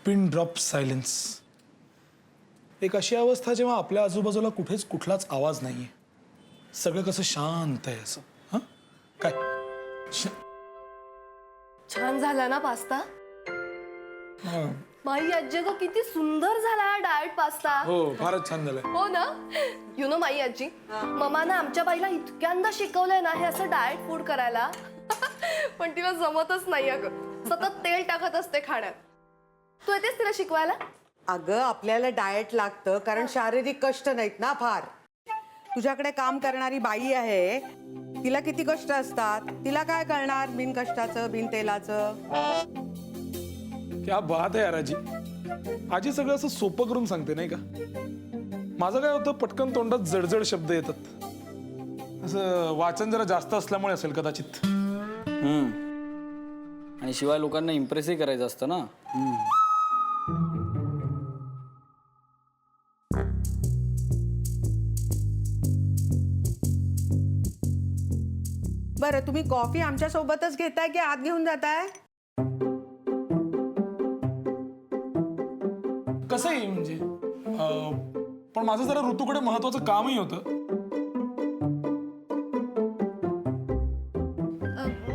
Pin drop silence. एक अशी अवस्था जेव्हा आपल्या आजूबाजूला कुठेच कुठलाच आवाज नाहीये, सगळं कसं शांत आहे असं. हा काय छान झाला ना पास्ता. हा. माई आजी गं किती सुंदर झाला डाएट पास्ता. हो फारच छान झालंय. हो ना. यु नो माई आजी, ममानं आमच्या बाईला इतक्यांदा शिकवलंय ना हे असं डाएट फूड करायला. पण तिला जमतच नाही अगं. सतत तेल टाकत असते खाण्यात. तू येतेस तिला शिकवायला? अगं आपल्याला डाएट लागतं कारण शारीरिक कष्ट नाहीत ना फार. तुझ्याकडे काम करणारी बाई आहे, तिला किती कष्ट असतात, तिला काय कळणार बिन कष्टाचं बिन तेलाचं. क्या बात आहे यार आजी. आजी सगळं असं सोपं करून सांगते नाही का. माझं काय होतं, पटकन तोंडात जडजड शब्द येतात. असं वाचन जरा जास्त असल्यामुळे असेल कदाचित. आणि शिवाय लोकांना इम्प्रेसही करायचं असतं ना. बरं तुम्ही कॉफी आमच्या सोबतच घेताय की आत घेऊन जाताय? कसंही म्हणजे पण माझं जरा ऋतूकडे महत्वाचं कामही होतं.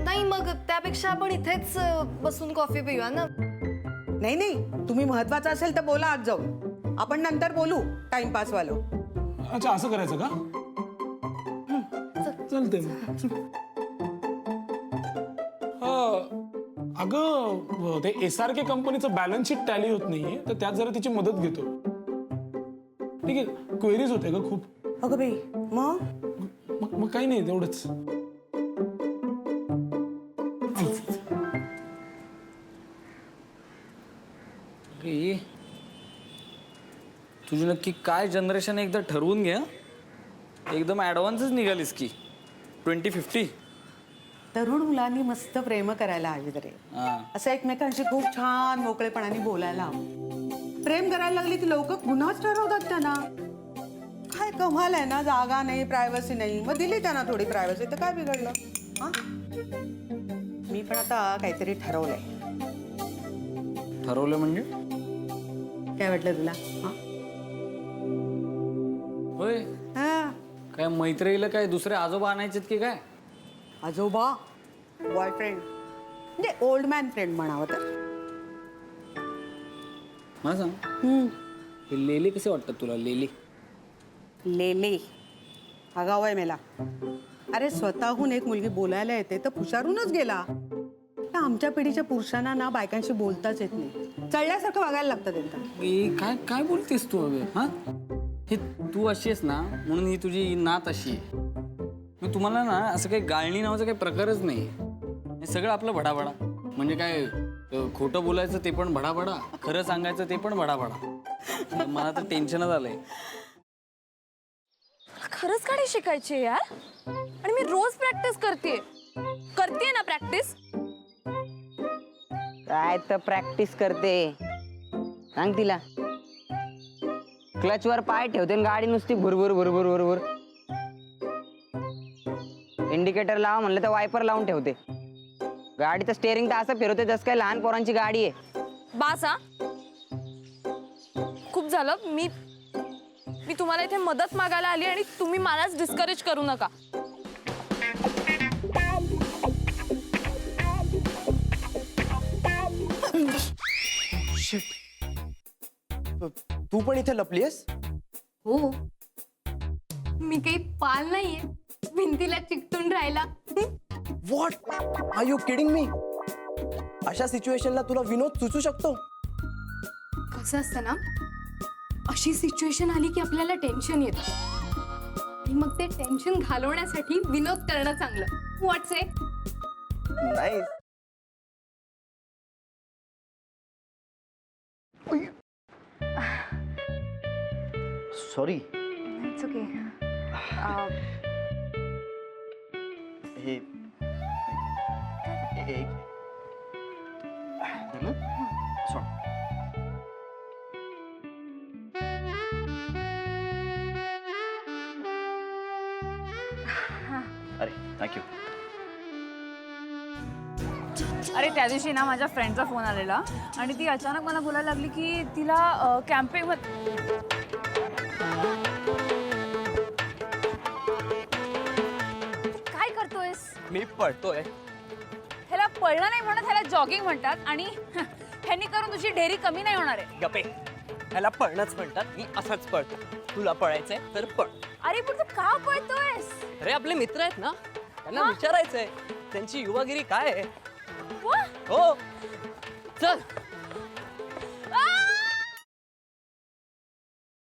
नाही मग त्यापेक्षा आपण इथेच बसून कॉफी पिऊया ना. नाही नाही, तुम्ही महत्वाचं असेल तर बोला आत जाऊन, आपण नंतर बोलू टाइमपास वालो. अच्छा असं करायचं का? चालतंय. अगं ते SRK कंपनीचं बॅलन्स शीट टॅली होत नाहीये, तर त्यात जरा तिची मदत घेतो. ठीक आहे, क्वेरीज होते ग खूप. अगं बाई मग मग काही नाही तेवढंच. अरे, तुझी नक्की काय जनरेशन एकदा ठरवून घे. एकदम ॲडव्हान्सच निघालीस की 2050. तरुण मुलांनी मस्त प्रेम करायला हवी रे. असं एकमेकांशी खूप छान मोकळेपणाने बोलायला हवं. प्रेम करायला लागली की लोक गुन्हाच ठरवतात त्यांना. काय कमाल आहे ना, जागा नाही प्रायव्हसी नाही, मग दिली त्यांना थोडी प्रायव्हसी तर काय बिघडलं. हा मी पण आता काहीतरी ठरवलंय. ठरवलं म्हणजे काय वाटलं तुला? होय, हा काय मैत्रीला काय दुसरे आजोबा आणायचेत की काय? आजोबा बॉयफ्रेंड म्हणजे ओल्ड मॅन फ्रेंड म्हणावं तर. मला सांग, हे लेले कसे वाटतात तुला? लेले लेले आगाव आहे मेला. अरे स्वतःहून एक मुलगी बोलायला येते तर हुशारूनच गेला. आमच्या पिढीच्या पुरुषांना ना बायकांशी बोलताच येत नाही, चढल्यासारखं वागायला लागतं त्यांना. काय काय बोलतेस तू अगं? हा, हे तू अशी आहेस ना म्हणून ही तुझी नात अशी आहे. मग तुम्हाला ना असं काही गाळणी नावाचा काही प्रकारच नाही. हे सगळं आपलं भडाभडा. म्हणजे काय, खोटं बोलायचं ते पण भडाभडा, खरं सांगायचं ते पण भडाभडा. मला तर टेन्शनच आलंय. खरंच गाडी शिकायची यार. आणि मी रोज प्रॅक्टिस करते ना प्रॅक्टिस. काय तर प्रॅक्टिस करते सांग तिला. क्लचवर पाय ठेवते आणि गाडी नुसती भुरभुर भुरभुर भुरभुर. इंडिकेटर लावा म्हणलं तर वायपर लावून ठेवते. गाडीचं स्टेअरिंग तर असं फिरवते जसं काय लहान पोरांची गाडी आहे. बासा खूप झालं. मी तुम्हाला इथे मदत मागायला आली आणि तुम्ही मलाच डिस्करेज करू नका. तू पण इथे लपलीयस? हो, मी काही पाल नाहीये भिंतीला चिकटून राहायला. What are you kidding me? अशा सिच्युएशनला तुला विनोद सुचू शकतो? कसं असतं ना, अशी सिच्युएशन आली की आपल्याला टेन्शन येतं आणि मग ते टेन्शन घालवण्यासाठी विनोद करणं चांगलं. व्हॉट्स ए? नाही. सॉरी. It's okay. हे एक सॉरी. अरे थँक्यू. अरे त्या दिवशी ना माझ्या फ्रेंडचा फोन आलेला आणि ती अचानक मला बोलायला लागली की तिला कॅम्पिंग काय करतोयस? मी पळतोय. ह्याला पळणं नाही म्हणत, ह्याला जॉगिंग म्हणतात आणि ह्यांनी करून तुझी ढेरी कमी नाही होणार आहे. गपे, ह्याला पळणंच म्हणतात. मी असंच पळतो. तुला पळायचंय तर पळ. अरे पण तू का पळतोयस? अरे आपले मित्र आहेत ना, त्यांना विचारायचंय त्यांची युवागिरी काय आहे. वा! हो चल. आ!